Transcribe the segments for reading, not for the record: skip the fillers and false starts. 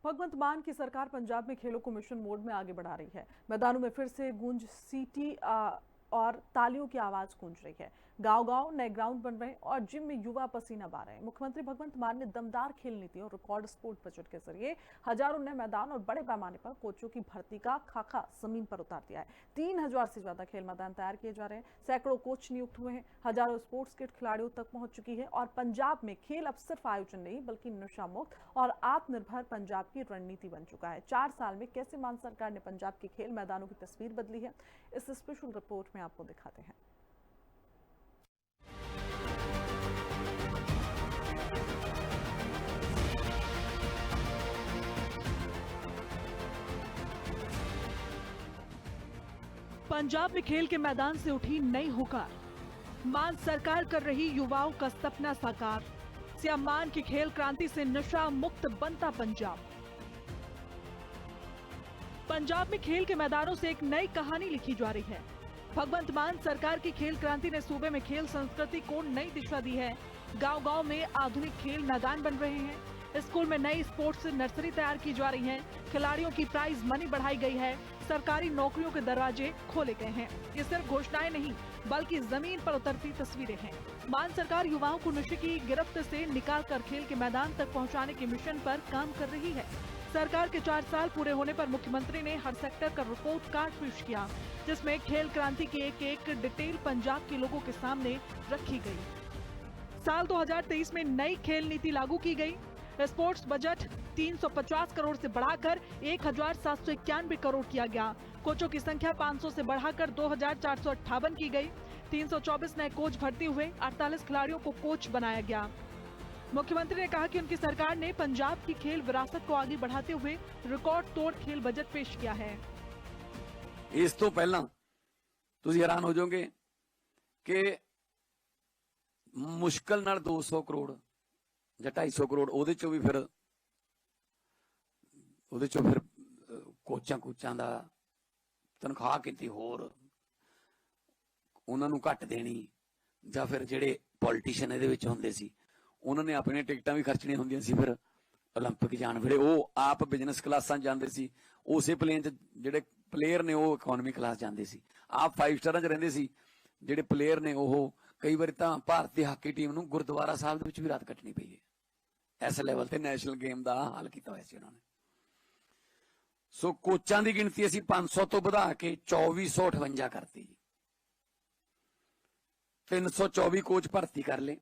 भगवंत मान की सरकार पंजाब में खेलों को मिशन मोड में आगे बढ़ा रही है। मैदानों में फिर से गूंज सीटी और तालियों की आवाज गूंज रही है। गांव-गांव नए ग्राउंड बन रहे हैं और जिम में युवा पसीना बहा रहे हैं। मुख्यमंत्री भगवंत मान ने दमदार खेल नीति और रिकॉर्ड स्पोर्ट बजट के जरिए हजारों नए मैदान और बड़े पैमाने पर कोचों की भर्ती का खाका जमीन पर उतार दिया है। 3000 से ज्यादा खेल मैदान तैयार किए जा रहे हैं। सैकड़ों कोच नियुक्त हुए हैं। हजारों स्पोर्ट्स किट खिलाड़ियों तक पहुंच चुकी है और पंजाब में खेल अब सिर्फ आयोजन नहीं बल्कि नशा मुक्त और आत्मनिर्भर पंजाब की रणनीति बन चुका है। 4 साल में कैसे मान सरकार ने पंजाब के खेल मैदानों की तस्वीर बदली है, इस स्पेशल रिपोर्ट में आपको दिखाते हैं। पंजाब में खेल के मैदान से उठी नई हुकार। मान सरकार कर रही युवाओं का सपना साकार। सीएम मान की खेल क्रांति से नशा मुक्त बनता पंजाब। पंजाब में खेल के मैदानों से एक नई कहानी लिखी जा रही है। भगवंत मान सरकार की खेल क्रांति ने सूबे में खेल संस्कृति को नई दिशा दी है। गांव-गांव में आधुनिक खेल मैदान बन रहे हैं। स्कूल में नई स्पोर्ट्स नर्सरी तैयार की जा रही है। खिलाड़ियों की प्राइज मनी बढ़ाई गई है। सरकारी नौकरियों के दरवाजे खोले गए हैं। ये सिर्फ घोषणाएं नहीं बल्कि जमीन पर उतरती तस्वीरें हैं। मान सरकार युवाओं को नशे की गिरफ्त से निकालकर खेल के मैदान तक पहुंचाने के मिशन पर काम कर रही है। सरकार के 4 साल पूरे होने पर मुख्यमंत्री ने हर सेक्टर का रिपोर्ट कार्ड पेश किया, जिसमें खेल क्रांति की एक डिटेल पंजाब के लोगों के सामने रखी गई। साल 2023 में नई खेल नीति लागू की गई। स्पोर्ट्स बजट 350 करोड़ से बढ़ाकर 1791 करोड़ किया गया। कोचों की संख्या 500 से बढ़ाकर 2458 की गई। 324 नए कोच भर्ती हुए। 48 खिलाड़ियों को कोच बनाया गया। मुख्यमंत्री ने कहा कि उनकी सरकार ने पंजाब की खेल विरासत को आगे बढ़ाते हुए रिकॉर्ड तोड़ खेल बजट पेश किया है। इस तो पहला तुसी हैरान हो जाओगे कि मुश्किल नाल 200 करोड़ ਜਾਂ 250 ਕਰੋੜ ਉਹਦੇ ਚੋਂ ਵੀ ਫਿਰ ਕੋਚਾਂ ਦਾ ਤਨਖਾਹ ਕਿਤੇ ਹੋਰ ਉਹਨਾਂ ਨੂੰ ਘੱਟ ਦੇਣੀ ਜਾਂ ਫਿਰ ਜਿਹੜੇ ਪੋਲੀਟੀਸ਼ੀਅਨ ਇਹਦੇ ਵਿੱਚ ਹੁੰਦੇ ਸੀ ਉਹਨਾਂ ਨੇ ਆਪਣੇ ਟਿਕਟਾਂ ਵੀ ਖਰਚਣੀਆਂ ਹੁੰਦੀਆਂ ਸੀ। ਫਿਰ 올림픽 ਜਾਣ ਵੇਲੇ ਉਹ ਆਪ ਬਿਜ਼ਨਸ ਕਲਾਸਾਂ ਜਾਂਦੇ ਸੀ। ਉਸੇ ਪਲੇਨ 'ਚ ਜਿਹੜੇ ਪਲੇਅਰ ਨੇ ਉਹ ਇਕਨੋਮੀ ਕਲਾਸ ਜਾਂਦੇ ਸੀ। ਆਪ 5 ਸਟਾਰਾਂ 'ਚ ਰਹਿੰਦੇ ਸੀ। ਜਿਹੜੇ ਪਲੇਅਰ ਨੇ ਉਹ ਕਈ ਵਾਰੀ ਤਾਂ ਭਾਰਤੀ ਹਾਕੀ ਟੀਮ ਨੂੰ ਗੁਰਦੁਆਰਾ ਸਾਹਿਬ ਦੇ ਵਿੱਚ ਵੀ ਰਾਤ ਕੱਟਣੀ ਪਈ ਹੈ। इस लैवल से नैशनल गेम का हाल किया हुआ सी उन्होंने। सो कोचां की गिनती असी 500 तो बढ़ा के 2458 करती। 324 कोच भर्ती कर ले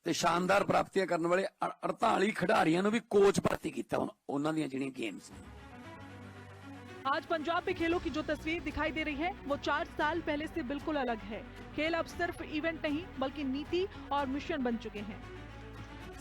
ते शानदार प्राप्तियां करने वाले 48 खिडारियों भी कोच भर्ती किया उन्होंने दी जिहड़ियां गेम्स। आज पंजाब में खेलों की जो तस्वीर दिखाई दे रही है वो 4 साल पहले से बिल्कुल अलग है। खेल अब सिर्फ इवेंट नहीं बल्कि नीति और मिशन बन चुके हैं।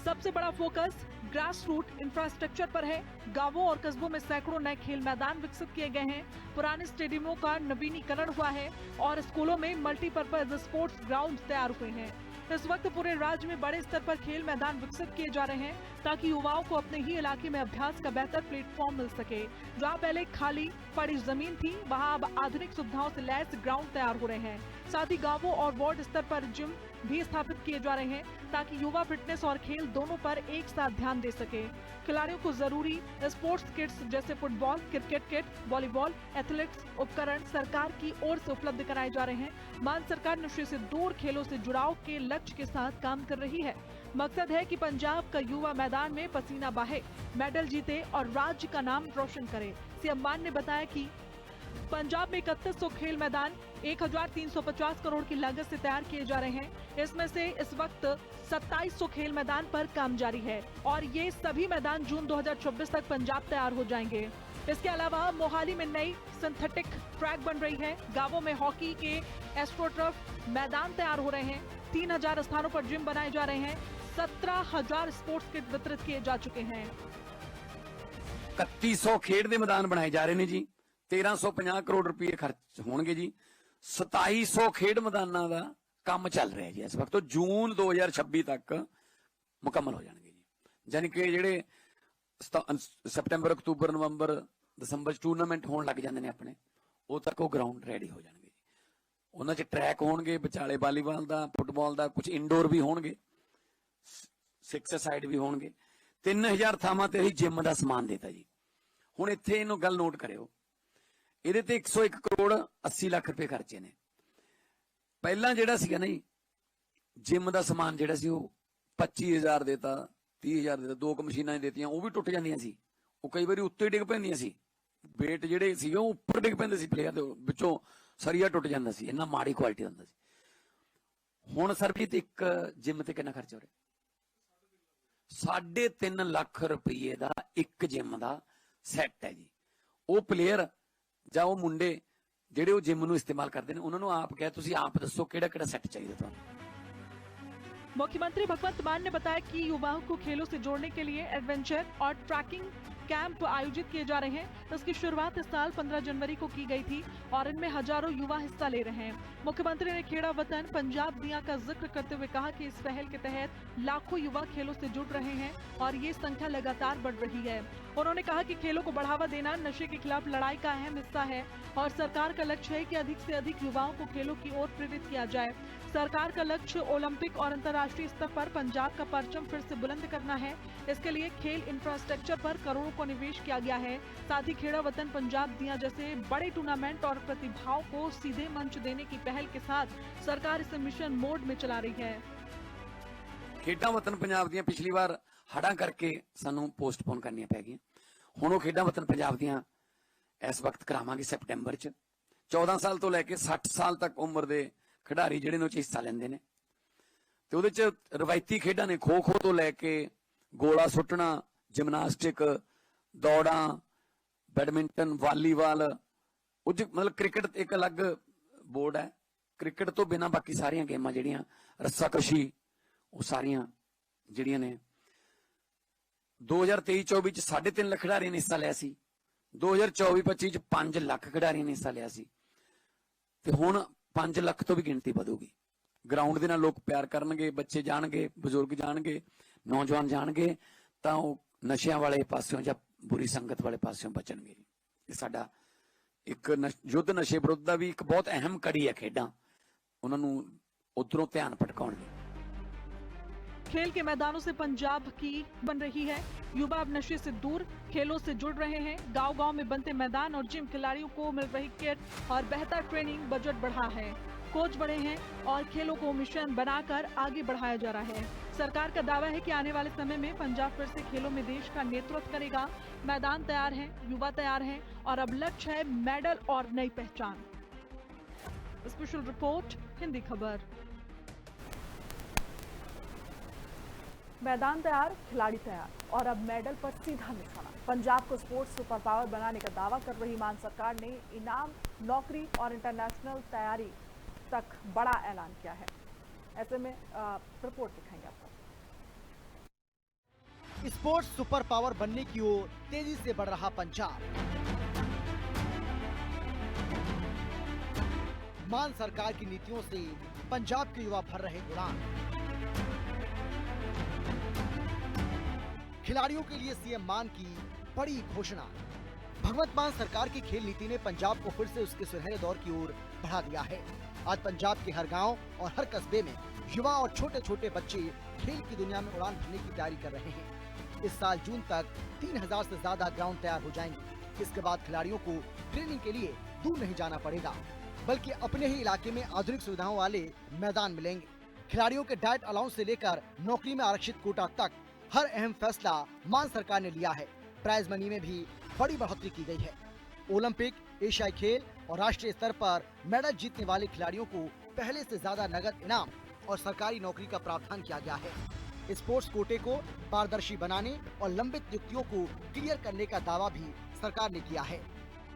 सबसे बड़ा फोकस ग्रास रूट इंफ्रास्ट्रक्चर पर है। गांवों और कस्बों में सैकड़ों नए खेल मैदान विकसित किए गए हैं। पुराने स्टेडियमों का नवीनीकरण हुआ है और स्कूलों में मल्टीपर्पज स्पोर्ट्स ग्राउंड तैयार हुए हैं। इस वक्त पूरे राज्य में बड़े स्तर पर खेल मैदान विकसित किए जा रहे हैं ताकि युवाओं को अपने ही इलाके में अभ्यास का बेहतर प्लेटफॉर्म मिल सके। जहां पहले खाली पड़ी जमीन थी वहां अब आधुनिक सुविधाओं से लैस ग्राउंड तैयार हो रहे हैं। साथ ही गांवों और वार्ड स्तर पर जिम भी स्थापित किए जा रहे हैं ताकि युवा फिटनेस और खेल दोनों पर एक साथ ध्यान दे सके। खिलाड़ियों को जरूरी स्पोर्ट्स किट्स जैसे football, cricket kit, volleyball, athletics उपकरण सरकार की ओर से उपलब्ध कराए जा रहे हैं। मान सरकार नशे से दूर खेलों से जुड़ाव के लक्ष्य के साथ काम कर रही है। मकसद है कि पंजाब का युवा मैदान में पसीना बहे, मेडल जीते और राज्य का नाम रोशन करे। सीएम मान ने बताया कि पंजाब में 3100 खेल मैदान 1350 करोड़ की लागत से तैयार किए जा रहे हैं। इसमें से इस वक्त 2700 खेल मैदान पर काम जारी है और ये सभी मैदान जून 2024 तक पंजाब तैयार हो जाएंगे। इसके अलावा मोहाली में नई सिंथेटिक ट्रैक बन रही है। गांवों में हॉकी के एस्ट्रोटर्फ मैदान तैयार हो रहे हैं। 3000 स्थानों पर जिम बनाए जा रहे हैं। 17000 स्पोर्ट्स किट वितरित किए जा चुके हैं। 3100 खेड के मैदान बनाए जा रहे हैं जी। 1350 करोड़ रुपए खर्च होंगे जी। 2700 खेड मैदानों का काम चल रहा है जी। इस वक्त तो जून 2026 तक मुकम्मल हो जाएंगे जी। यानी कि जेडे सितंबर, अक्तूबर, नवंबर, दिसंबर टूर्नामेंट होने लग जाते हैं अपने वो तक वो ग्राउंड रेडी हो जाएंगे जी। उन्होंने ट्रैक होंगे विचाले वॉलीबॉल का, फुटबॉल का, कुछ इंडोर भी होंगे, 6 साइड भी होंगे 3000 ਥਾਵਾਂ ਤੇ ਅਸੀਂ ਜਿਮ ਦਾ ਸਮਾਨ ਦੇਤਾ ਜੀ। ਹੁਣ ਇੱਥੇ ਇਹਨੂੰ ਗੱਲ ਨੋਟ ਕਰਿਓ, ਇਹਦੇ ਤੇ 101 ਕਰੋੜ 80 ਲੱਖ ਰੁਪਏ ਖਰਚੇ ਨੇ। ਪਹਿਲਾਂ ਜਿਹੜਾ ਸੀਗਾ ਨਾ ਜੀ ਜਿਮ ਦਾ ਸਮਾਨ ਜਿਹੜਾ ਸੀ ਉਹ 25000 ਦੇਤਾ, 30000 ਦੇਤਾ, 2 ਮਸ਼ੀਨਾਂ ਦੇਤੀਆਂ, ਉਹ ਵੀ ਟੁੱਟ ਜਾਂਦੀਆਂ ਸੀ। ਉਹ ਕਈ ਵਾਰੀ ਉੱਤੇ ਡਿੱਗ ਪੈਂਦੀਆਂ ਸੀ, ਵੇਟ ਜਿਹੜੇ ਸੀਗੇ ਉਹ ਉੱਪਰ ਡਿੱਗ ਪੈਂਦੇ ਸੀ, ਪਲੇਅਰ ਦੇ ਵਿੱਚੋਂ ਸਰੀਆ ਟੁੱਟ ਜਾਂਦਾ ਸੀ, ਇੰਨਾ ਮਾੜੀ ਕੁਆਲਿਟੀ ਹੁੰਦਾ ਸੀ। ਹੁਣ ਸਰਬਜੀਤ ਇੱਕ ਜਿਮ ਤੇ ਕਿੰਨਾ ਖਰਚ ਹੋ ਰਿਹਾ? 3.5 ਲੱਖ ਰੁਪਏ ਦਾ ਇੱਕ ਜਿਮ ਦਾ ਸੈੱਟ ਹੈ ਜੀ। ਉਹ ਪਲੇਅਰ ਜਾਂ ਉਹ ਮੁੰਡੇ ਜਿਹੜੇ ਉਹ ਜਿਮ ਨੂੰ ਇਸਤੇਮਾਲ ਕਰਦੇ ਨੇ, ਉਹਨਾਂ ਨੂੰ ਆਪ ਕਹੇ ਤੁਸੀਂ ਆਪ ਦੱਸੋ ਕਿਹੜਾ किहड़ा ਸੈੱਟ ਚਾਹੀਦਾ ਤੁਹਾਨੂੰ। मुख्यमंत्री भगवंत मान ने बताया कि युवाओं को खेलों से जोड़ने के लिए एडवेंचर और ट्रैकिंग कैंप आयोजित किए जा रहे हैं। इसकी शुरुआत इस साल 15 जनवरी को की गई थी और इनमें हजारों युवा हिस्सा ले रहे हैं। मुख्यमंत्री ने खेड़ा वतन पंजाब दिया का जिक्र करते हुए कहा कि इस पहल के तहत लाखों युवा खेलों से जुड़ रहे हैं और ये संख्या लगातार बढ़ रही है। उन्होंने कहा कि खेलों को बढ़ावा देना नशे के खिलाफ लड़ाई का अहम हिस्सा है और सरकार का लक्ष्य है कि अधिक से अधिक युवाओं को खेलों की ओर प्रेरित किया जाए। सरकार का लक्ष्य ओलंपिक और अंतर्राष्ट्रीय स्तर पर पंजाब का परचम फिर से बुलंद करना है। इसके लिए खेल इंफ्रास्ट्रक्चर पर करोड़ों को निवेश किया गया है। साथ ही खेड़ा वतन पंजाब दिया जैसे बड़े टूर्नामेंट और प्रतिभाओं को सीधे मंच देने की पहल के साथ सरकार इसे मिशन मोड में चला रही है। ਖੇਡਾਂ ਵਤਨ ਪੰਜਾਬ ਦੀਆਂ ਪਿਛਲੀ ਵਾਰ ਹੜਾਂ ਕਰਕੇ ਸਾਨੂੰ ਪੋਸਟਪੋਨ ਕਰਨੀਆਂ ਪੈ ਗਈਆਂ। ਹੁਣ ਉਹ ਖੇਡਾਂ ਵਤਨ ਪੰਜਾਬ ਦੀਆਂ ਇਸ ਵਕਤ ਕਰਾਵਾਂਗੇ ਸੈਪਟੈਂਬਰ 'ਚ। 14 ਸਾਲ ਤੋਂ ਲੈ ਕੇ 60 ਸਾਲ ਤੱਕ ਉਮਰ ਦੇ ਖਿਡਾਰੀ ਜਿਹੜੇ ਨੇ ਉਹ 'ਚ ਹਿੱਸਾ ਲੈਂਦੇ ਨੇ ਤੇ ਉਹਦੇ 'ਚ ਰਵਾਇਤੀ ਖੇਡਾਂ ਨੇ ਖੋ-ਖੋ ਤੋਂ ਲੈ ਕੇ ਗੋਲਾ ਸੁੱਟਣਾ, ਜਿਮਨਾਸਟਿਕ, ਦੌੜਾਂ, बैडमिंटन, वालीबाल, मतलब क्रिकेट एक अलग बोर्ड है। क्रिकेट तो बिना बाकी सारियां गेमां जिहड़ियां रस्साकशी वो सारियां जिहड़ियां ने 2023-24 च 3.5 लाख खिडारी ने हिस्सा लिया सी, 2024-25 च 5 लाख खिडारी ने हिस्सा लिया सी ते हुण 5 लाख तो भी गिनती वधूगी। ग्राउंड दे नाल लोग प्यार करनगे, बच्चे जाणगे, बजुर्ग जाणगे, नौजवान जाणगे तां ओह नशियां वाले पासों जां बुरी संगत वाले पासों बचणगे। ये साडा एक युद्ध नशे विरुद्ध दा भी एक बहुत अहम कड़ी है। खेडां उन्हां नूं उधरों ध्यान भटकाउण लई खेल के मैदानों से पंजाब की बन रही है। युवा अब नशे से दूर खेलों से जुड़ रहे हैं। गांव-गांव में बनते मैदान और जिम, खिलाड़ियों को मिल रही किट और बेहतर ट्रेनिंग, बजट बढ़ा है, कोच बढ़े हैं और खेलों को मिशन बनाकर आगे बढ़ाया जा रहा है। सरकार का दावा है कि आने वाले समय में पंजाब फिर से खेलों में देश का नेतृत्व करेगा। मैदान तैयार हैं, युवा तैयार हैं और अब लक्ष्य है मेडल और नई पहचान। स्पेशल रिपोर्ट, हिंदी खबर। मैदान तैयार, खिलाड़ी तैयार और अब मेडल पर सीधा निशाना। पंजाब को स्पोर्ट्स सुपर पावर बनाने का दावा कर रही मान सरकार ने इनाम, नौकरी और इंटरनेशनल तैयारी तक बड़ा ऐलान किया है। ऐसे में रिपोर्ट दिखाएंगे आपको। स्पोर्ट्स सुपर पावर बनने की ओर तेजी से बढ़ रहा पंजाब। मान सरकार की नीतियों से पंजाब के युवा भर रहे उड़ान। खिलाड़ियों के लिए सीएम मान की बड़ी घोषणा। भगवंत मान सरकार की खेल नीति ने पंजाब को फिर से उसके सुनहरे दौर की ओर बढ़ा दिया है। आज पंजाब के हर गांव और हर कस्बे में युवा और छोटे छोटे बच्चे खेल की दुनिया में उड़ान भरने की तैयारी कर रहे हैं। इस साल जून तक 3000 से ज्यादा ग्राउंड तैयार हो जाएंगे। इसके बाद खिलाड़ियों को ट्रेनिंग के लिए दूर नहीं जाना पड़ेगा, बल्कि अपने ही इलाके में आधुनिक सुविधाओं वाले मैदान मिलेंगे। खिलाड़ियों के डाइट अलाउंस से लेकर नौकरी में आरक्षित कोटा तक हर अहम फैसला मान सरकार ने लिया है। प्राइज मनी में भी बड़ी बढ़ोतरी की गई है। ओलंपिक, एशियाई खेल और राष्ट्रीय स्तर पर मेडल जीतने वाले खिलाड़ियों को पहले से ज्यादा नगद इनाम और सरकारी नौकरी का प्रावधान किया गया है। स्पोर्ट्स कोटे को पारदर्शी बनाने और लंबित नियुक्तियों को क्लियर करने का दावा भी सरकार ने किया है।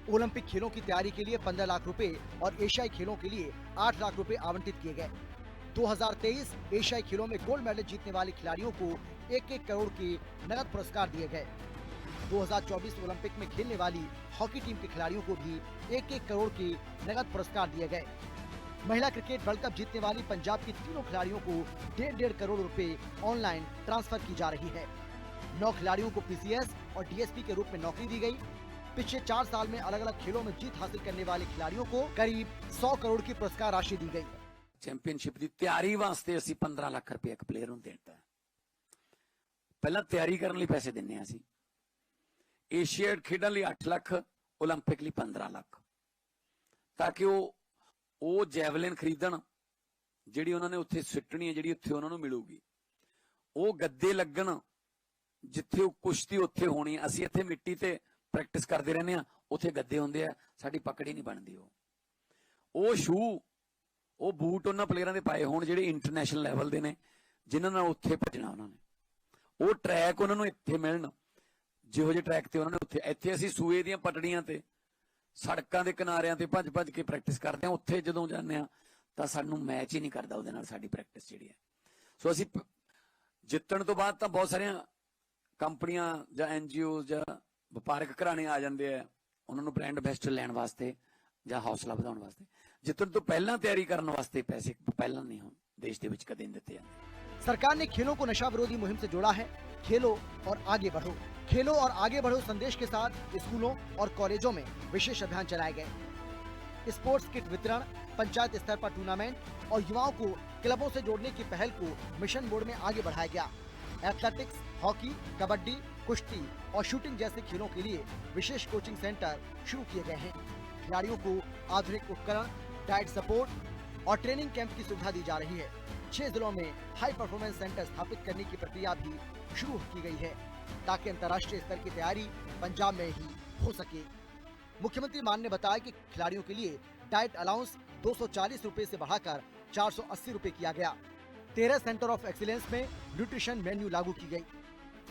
ओलंपिक खेलों की तैयारी के लिए 15 लाख रुपए और एशियाई खेलों के लिए 8 लाख रुपए आवंटित किए गए। 2023 एशियाई खेलों में गोल्ड मेडल जीतने वाले खिलाड़ियों को 1-1 करोड़ के नगद पुरस्कार दिए गए। 2024 ओलंपिक में खेलने वाली हॉकी टीम के खिलाड़ियों को भी 1-1 करोड़ के नगद पुरस्कार दिए गए। महिला क्रिकेट वर्ल्ड कप जीतने वाली पंजाब की तीनों खिलाड़ियों को 1.5 करोड़ रुपए ऑनलाइन ट्रांसफर की जा रही है। 9 खिलाड़ियों को पीसीएस और डीएसपी के रूप में नौकरी दी गई। पिछले 4 साल में अलग अलग खेलों में जीत हासिल करने वाले खिलाड़ियों को करीब 100 करोड़ की पुरस्कार राशि दी गई। चैंपियनशिप की तैयारी वास्ते असीं 15 लाख रुपए एक प्लेयर नूं देता है। ਪਹਿਲਾਂ ਤਿਆਰੀ ਕਰਨ ਲਈ ਪੈਸੇ ਦਿੰਨੇ ਆ ਅਸੀਂ। ਏਸ਼ੀਆਡ ਖੇਡਾਂ ਲਈ 8 ਲੱਖ, 올림픽 ਲਈ 15 ਲੱਖ, ਤਾਂ ਕਿ ਉਹ ਜੈਵਲਿਨ ਖਰੀਦਣ ਜਿਹੜੀ ਉਹਨਾਂ ਨੇ ਉੱਥੇ ਸੁੱਟਣੀ ਹੈ, ਜਿਹੜੀ ਉੱਥੇ ਉਹਨਾਂ ਨੂੰ ਮਿਲੂਗੀ। ਉਹ ਗੱਦੇ ਲੱਗਣ ਜਿੱਥੇ ਉਹ ਕੁਸ਼ਤੀ ਉੱਥੇ ਹੋਣੀ ਹੈ। ਅਸੀਂ ਇੱਥੇ ਮਿੱਟੀ ਤੇ ਪ੍ਰੈਕਟਿਸ ਕਰਦੇ ਰਹਿੰਦੇ ਆ, ਉੱਥੇ ਗੱਦੇ ਹੁੰਦੇ ਆ, ਸਾਡੀ ਪਕੜ ਹੀ ਨਹੀਂ ਬਣਦੀ। ਉਹ ਸ਼ੂ, ਉਹ ਬੂਟ ਉਹਨਾਂ ਪਲੇਅਰਾਂ ਦੇ ਪਾਏ ਹੋਣ ਜਿਹੜੇ ਇੰਟਰਨੈਸ਼ਨਲ ਲੈਵਲ ਦੇ ਨੇ, ਜਿਨ੍ਹਾਂ ਨਾਲ ਉੱਥੇ ਭੱਜਣਾ ਉਹਨਾਂ ਨੇ। ਉਹ ਟਰੈਕ ਉਹਨਾਂ ਨੂੰ ਇੱਥੇ ਮਿਲਣ, ਜਿਹੋ ਜਿਹੇ ਟਰੈਕ ਤੇ ਉਹਨਾਂ ਨੇ ਉੱਥੇ। ਇੱਥੇ ਅਸੀਂ ਸੂਏ ਦੀਆਂ ਪਟੜੀਆਂ ਤੇ, ਸੜਕਾਂ ਦੇ ਕਿਨਾਰਿਆਂ ਤੇ ਭੱਜ ਭੱਜ ਕੇ ਪ੍ਰੈਕਟਿਸ ਕਰਦੇ ਆ। ਉੱਥੇ ਜਦੋਂ ਜਾਂਦੇ ਆ ਤਾਂ ਸਾਨੂੰ ਮੈਚ ਹੀ ਨਹੀਂ ਕਰਦਾ ਉਹਦੇ ਨਾਲ ਸਾਡੀ ਪ੍ਰੈਕਟਿਸ ਜਿਹੜੀ ਹੈ। ਸੋ ਅਸੀਂ ਜਿੱਤਣ ਤੋਂ ਬਾਅਦ ਤਾਂ ਬਹੁਤ ਸਾਰੀਆਂ ਕੰਪਨੀਆਂ ਜਾਂ NGO ਜਾਂ ਵਪਾਰਕ ਘਰਾਣੇ ਆ ਜਾਂਦੇ ਆ ਉਹਨਾਂ ਨੂੰ ਬ੍ਰਾਂਡ ਐਂਬੈਸਡਰ ਲੈਣ ਵਾਸਤੇ ਜਾਂ ਹੌਸਲਾ ਵਧਾਉਣ ਵਾਸਤੇ। ਜਿੱਤਣ ਤੋਂ ਪਹਿਲਾਂ ਤਿਆਰੀ ਕਰਨ ਵਾਸਤੇ ਪੈਸੇ ਪਹਿਲਾਂ नहीं हो देश ਦੇ ਵਿੱਚ ਕਦੇ ਨਹੀਂ ਦਿੱਤੇ ਜਾਂਦੇ। सरकार ने खेलों को नशा विरोधी मुहिम से जोड़ा है। खेलो और आगे बढ़ो, खेलो और आगे बढ़ो संदेश के साथ स्कूलों और कॉलेजों में विशेष अभियान चलाए गए। स्पोर्ट्स किट वितरण, पंचायत स्तर पर टूर्नामेंट और युवाओं को क्लबों से जोड़ने की पहल को मिशन मोड में आगे बढ़ाया गया। एथलेटिक्स, हॉकी, कबड्डी, कुश्ती और शूटिंग जैसे खेलों के लिए विशेष कोचिंग सेंटर शुरू किए गए हैं। खिलाड़ियों को आधुनिक उपकरण, डाइट सपोर्ट और ट्रेनिंग कैंप की सुविधा दी जा रही है। 6 जिलों में हाई परफॉर्मेंस सेंटर स्थापित करने की प्रक्रिया भी शुरू की गई है, ताकि अंतर्राष्ट्रीय स्तर की तैयारी पंजाब में ही हो सके। मुख्यमंत्री मान ने बताया कि खिलाड़ियों के लिए डाइट अलाउंस 240 रुपए से बढ़ाकर 480 रुपए किया गया। 13 सेंटर ऑफ एक्सीलेंस में न्यूट्रिशन मेन्यू लागू की गई।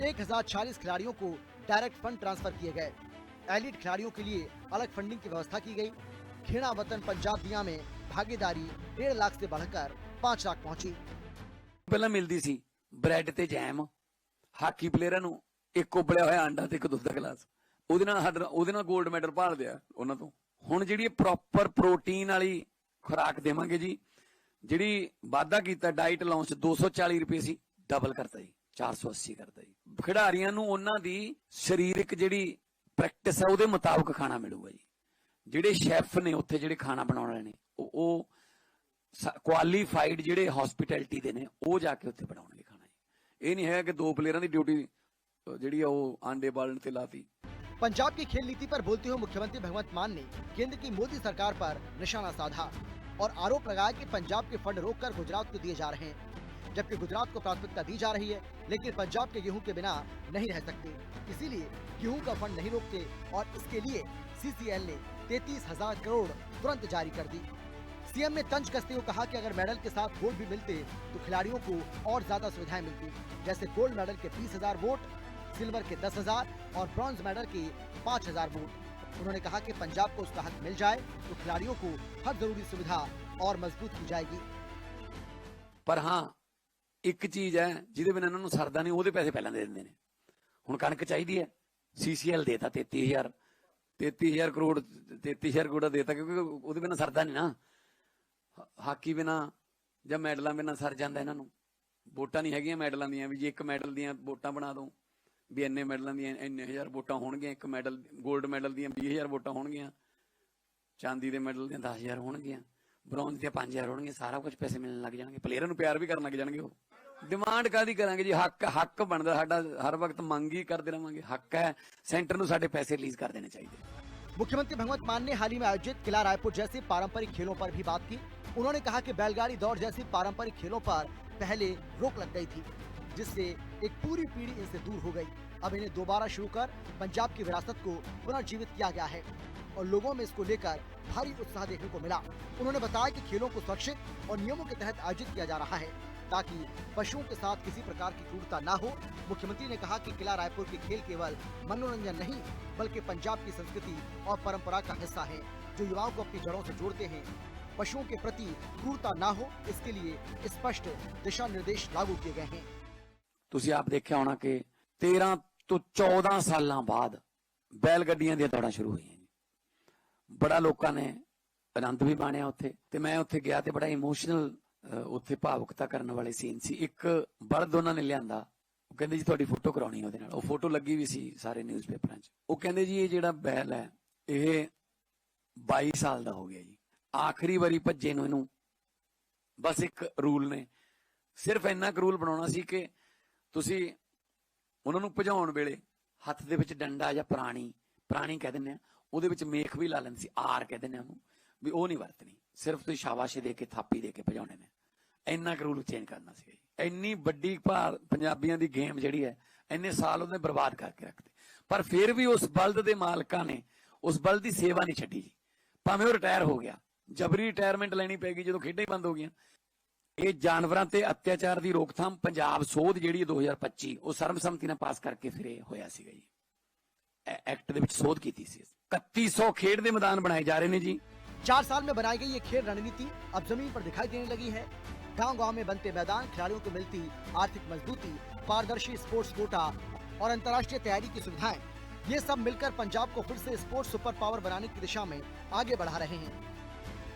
1040 खिलाड़ियों को डायरेक्ट फंड ट्रांसफर किए गए। एलिट खिलाड़ियों के लिए अलग फंडिंग की व्यवस्था की गई। खेड़ा वतन पंजाब दिया में भागीदारी 1.5 लाख से बढ़कर 5 लाख पहुंची। ਪਹਿਲਾਂ ਮਿਲਦੀ ਸੀ ਬ੍ਰੈਡ ਤੇ ਜੈਮ, ਹਾਕੀ ਪਲੇਅਰਾਂ ਨੂੰ ਇੱਕ ਉਬਲਿਆ ਹੋਇਆ ਆਂਡਾ ਤੇ ਇੱਕ ਦੁੱਧ ਦਾ ਗਲਾਸ, ਉਹਦੇ ਨਾਲ 골ਡ ਮੈਡਲ ਭਾਲਦੇ ਆ ਉਹਨਾਂ ਤੋਂ। ਹੁਣ ਜਿਹੜੀ ਪ੍ਰੋਪਰ ਪ੍ਰੋਟੀਨ ਵਾਲੀ ਖੁਰਾਕ ਦੇਵਾਂਗੇ ਜੀ। ਜਿਹੜੀ ਵਾਅਦਾ ਕੀਤਾ ਡਾਈਟ ਅਲਾਉਂਸ 240 ਰੁਪਏ ਸੀ, ਡਬਲ ਕਰਤਾ ਜੀ, 480 ਕਰਤਾ ਜੀ। ਖਿਡਾਰੀਆਂ ਨੂੰ ਉਹਨਾਂ ਦੀ ਸਰੀਰਕ ਜਿਹੜੀ ਪ੍ਰੈਕਟਿਸ ਹੈ ਉਹਦੇ ਮੁਤਾਬਕ ਖਾਣਾ ਮਿਲੂਗਾ ਜੀ। ਜਿਹੜੇ ਸ਼ੈਫ ਨੇ ਉੱਥੇ ਜਿਹੜੇ ਖਾਣਾ ਬਣਾਉਣ ਵਾਲੇ ਨੇ ਉਹ ਕੁਆਲੀਫਾਈਡ ਜਿਹੜੇ ਹਸਪਿਟੈਲਿਟੀ ਦੇ ਨੇ ਉਹ ਜਾ ਕੇ ਉੱਥੇ ਬਣਾਉਣਗੇ ਖਾਣਾ ਜੀ। ਇਹ ਨਹੀਂ ਹੈ ਕਿ 2 ਪਲੇਅਰਾਂ ਦੀ ਡਿਊਟੀ ਜਿਹੜੀ ਆ ਉਹ ਆਂਡੇ ਬਾਲਣ ਤੇ ਲਾਤੀ। पंजाब की खेल नीति पर बोलते हुए मुख्यमंत्री भगवंत मान ने केंद्र की मोदी सरकार पर निशाना साधा और आरोप लगाया कि पंजाब के फंड रोककर गुजरात को दिए जा रहे हैं, जबकि गुजरात को प्राथमिकता दी जा रही है, लेकिन पंजाब के गेहूं के बिना नहीं रह सकते। इसीलिए गेहूं का फंड नहीं रोकते और इसके लिए CCL ने 33,000 करोड़ तुरंत जारी कर दी। सीएम ने तंज कसते हुए कहा कि अगर मेडल के साथ गोल्ड भी मिलते तो खिलाड़ियों को और ज्यादा सुविधाएं मिलती, जैसे गोल्ड मेडल के 30,000 वोट, सिल्वर के 10,000 और ब्रॉन्ज मेडल के 5,000 वोट। उन्होंने कहा कि पंजाब को उसका हक मिल जाए तो खिलाड़ियों को हर जरूरी सुविधा और मजबूत की जाएगी। ਪਰ ਹਾਂ ਇੱਕ ਚੀਜ਼ ਹੈ ਜਿਹਦੇ ਬਿਨਾਂ ਇਹਨਾਂ ਨੂੰ ਸਰਦਾ ਨਹੀਂ, ਉਹਦੇ ਪੈਸੇ ਪਹਿਲਾਂ ਦੇ ਦਿੰਦੇ ਨੇ। ਹੁਣ ਕਣਕ ਚਾਹੀਦੀ ਹੈ, CCL ਦੇਤਾ 33,000 ਕਰੋੜ 33,000 ਕਰੋੜ ਦੇਤਾ, ਕਿਉਂਕਿ ਉਹਦੇ ਬਿਨਾਂ ਸਰਦਾ ਨਹੀਂ ਨਾ। ਹਾਕੀ ਬਿਨਾਂ ਜਾਂ ਮੈਡਲਾਂ ਬਿਨਾਂ ਸਰ ਜਾਂਦਾ ਇਹਨਾਂ ਨੂੰ। ਵੋਟਾਂ ਨਹੀਂ ਹੈਗੀਆਂ ਮੈਡਲਾਂ ਦੀਆਂ ਵੀ ਜੇ ਇੱਕ ਮੈਡਲ ਦੀਆਂ ਵੋਟਾਂ ਬਣਾ ਦੋ ਵੀ ਇੰਨੇ ਮੈਡਲਾਂ ਦੀਆਂ ਇੰਨੇ ਹਜ਼ਾਰ ਵੋਟਾਂ ਹੋਣਗੀਆਂ, ਇੱਕ ਮੈਡਲ 골ਡ ਮੈਡਲ ਦੀਆਂ 20,000 ਵੋਟਾਂ ਹੋਣਗੀਆਂ, ਚਾਂਦੀ ਦੇ ਮੈਡਲ ਦੀਆਂ 10,000 ਹੋਣਗੀਆਂ, ਬ੍ਰੌਂਜ਼ ਦੀਆਂ 5,000 ਹੋਣਗੀਆਂ। ਸਾਰਾ ਕੁਝ ਪੈਸੇ ਮਿਲਣ ਲੱਗ ਜਾਣਗੇ, ਪਲੇਅਰਾਂ ਨੂੰ ਪਿਆਰ ਵੀ ਕਰਨ ਲੱਗ ਜਾਣਗੇ। ਉਹ ਡਿਮਾਂਡ ਕਾਹਦੀ ਕਰਾਂਗੇ ਜੀ? ਹੱਕ ਬਣਦਾ ਸਾਡਾ, ਹਰ ਵਕਤ ਮੰਗ ਹੀ ਕਰਦੇ ਰਹਾਂਗੇ। ਹੱਕ ਹੈ, ਸੈਂਟਰ ਨੂੰ ਸਾਡੇ ਪੈਸੇ ਰਿਲੀਜ਼ ਕਰ ਦੇਣੇ ਚਾਹੀਦੇ। मुख्यमंत्री भगवंत मान ने हाल ही में आयोजित किला रायपुर जैसे पारंपरिक खेलों पर भी बात की। उन्होंने कहा कि बैलगाड़ी दौड़ जैसी पारंपरिक खेलों पर पहले रोक लग गई थी, जिससे एक पूरी पीढ़ी इनसे दूर हो गई। अब इन्हें दोबारा शुरू कर पंजाब की विरासत को पुनर्जीवित किया गया है और लोगों में इसको लेकर भारी उत्साह देखने को मिला। उन्होंने बताया कि खेलों को सुरक्षित और नियमों के तहत आयोजित किया जा रहा है ताकि पशुओं के साथ किसी प्रकार की क्रूरता न हो। मुख्यमंत्री ने कहा कि किला रायपुर के खेल केवल मनोरंजन नहीं बल्कि पंजाब की संस्कृति और परंपरा का हिस्सा है, जो युवाओं को अपनी जड़ों से जोड़ते हैं। पशुओं के प्रति क्रूरता न हो, इसके लिए स्पष्ट दिशा निर्देश लागू किए गए हैं। ਤੁਸੀਂ ਆਪ ਦੇਖਿਆ ਹੋਣਾ ਕਿ 13 ਤੋਂ 14 ਸਾਲਾਂ ਬਾਅਦ ਬੈਲ ਗੱਡੀਆਂ ਦੀਆਂ ਦੌੜਾਂ ਸ਼ੁਰੂ ਹੋਈਆਂ ਜੀ। ਬੜਾ ਲੋਕਾਂ ਨੇ ਆਨੰਦ ਵੀ ਮਾਣਿਆ ਉੱਥੇ, ਤੇ ਮੈਂ ਉੱਥੇ ਗਿਆ ਤੇ ਬੜਾ ਇਮੋਸ਼ਨਲ ਉੱਥੇ ਭਾਵੁਕਤਾ ਕਰਨ ਵਾਲੇ ਸੀਨ ਸੀ। ਇੱਕ ਬਲਦ ਉਹਨਾਂ ਨੇ ਲਿਆਂਦਾ, ਉਹ ਕਹਿੰਦੇ ਜੀ ਤੁਹਾਡੀ ਫੋਟੋ ਕਰਾਉਣੀ ਉਹਦੇ ਨਾਲ। ਉਹ ਫੋਟੋ ਲੱਗੀ ਵੀ ਸੀ ਸਾਰੇ ਨਿਊਜ਼ਪੇਪਰਾਂ 'ਚ। ਉਹ ਕਹਿੰਦੇ ਜੀ ਇਹ ਜਿਹੜਾ ਬੈਲ ਹੈ ਇਹ 22 ਸਾਲ ਦਾ ਹੋ ਗਿਆ ਜੀ, ਆਖਰੀ ਵਾਰੀ ਭੱਜੇ ਨੂੰ ਇਹਨੂੰ ਬਸ ਇੱਕ ਰੂਲ ਨੇ, ਸਿਰਫ ਇੰਨਾ ਕੁ ਰੂਲ ਬਣਾਉਣਾ ਸੀ ਕਿ ਤੁਸੀਂ ਉਹਨਾਂ ਨੂੰ ਭਜਾਉਣ ਵੇਲੇ ਹੱਥ ਦੇ ਵਿੱਚ ਡੰਡਾ ਜਾਂ ਪੁਰਾਣੀ ਕਹਿ ਦਿੰਦੇ ਆ, ਉਹਦੇ ਵਿੱਚ ਮੇਖ ਵੀ ਲਾ ਲੈਂਦੇ ਸੀ, ਆਰ ਕਹਿ ਦਿੰਦੇ ਆ ਉਹਨੂੰ, ਵੀ ਉਹ ਨਹੀਂ ਵਰਤਣੀ, ਸਿਰਫ ਤੁਸੀਂ ਸ਼ਾਬਾਸ਼ੀ ਦੇ ਕੇ ਥਾਪੀ ਦੇ ਕੇ ਭਜਾਉਣੇ ਨੇ। ਇੰਨਾ ਕੁ ਰੂਲ ਚੇਂਜ ਕਰਨਾ ਸੀ ਜੀ। ਇੰਨੀ ਵੱਡੀ ਪੰਜਾਬੀਆਂ ਦੀ ਗੇਮ ਜਿਹੜੀ ਹੈ ਇੰਨੇ ਸਾਲ ਉਹਨੇ ਬਰਬਾਦ ਕਰਕੇ ਰੱਖਦੇ, ਪਰ ਫਿਰ ਵੀ ਉਸ ਬਲਦ ਦੇ ਮਾਲਕਾਂ ਨੇ ਉਸ ਬਲਦ ਦੀ ਸੇਵਾ ਨਹੀਂ ਛੱਡੀ ਜੀ। ਭਾਵੇਂ ਉਹ ਰਿਟਾਇਰ ਹੋ ਗਿਆ, ਜਬਰੀ ਰਿਟਾਇਰਮੈਂਟ ਲੈਣੀ ਪੈ ਗਈ ਜਦੋਂ ਖੇਡਾਂ ਹੀ ਬੰਦ ਹੋ ਗਈਆਂ। ਇਹ ਜਾਨਵਰਾਂ ਤੇ ਅਤਿਆਚਾਰ ਦੀ ਰੋਕਥਾਮ ਪੰਜਾਬ ਸੋਧ ਜਿਹੜੀ 2025 ਉਹ ਸਰਬਸੰਮਤੀ ਨਾਲ ਪਾਸ ਕਰਕੇ ਫਿਰ ਇਹ ਹੋਇਆ ਸੀਗਾ ਜੀ। एक्ट ਦੇ ਵਿੱਚ ਸੋਧ ਕੀਤੀ ਸੀ। 3100 खेड ਦੇ मैदान बनाए जा रहे हैं जी। 4 साल में बनाई गई ये खेल रणनीति अब जमीन पर दिखाई देने लगी है। गांव-गांव में बनते मैदान, खिलाड़ियों को मिलती आर्थिक मजबूती, पारदर्शी स्पोर्ट्स कोटा और अंतर्राष्ट्रीय तैयारी की सुविधाएं, ये सब मिलकर पंजाब को फिर से स्पोर्ट्स सुपर पावर बनाने की दिशा में आगे बढ़ा रहे हैं।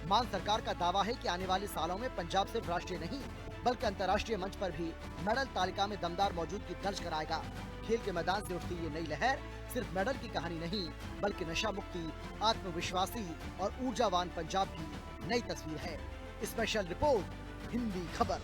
मान सरकार का दावा है कि आने वाले सालों में पंजाब सिर्फ राष्ट्रीय नहीं बल्कि अंतर्राष्ट्रीय मंच पर भी मेडल तालिका में दमदार मौजूदगी दर्ज कराएगा। खेल के मैदान से उठती ये नई लहर सिर्फ मेडल की कहानी नहीं बल्कि नशा मुक्ति, आत्मविश्वासी और ऊर्जावान पंजाब की नई तस्वीर है। स्पेशल रिपोर्ट, हिंदी खबर।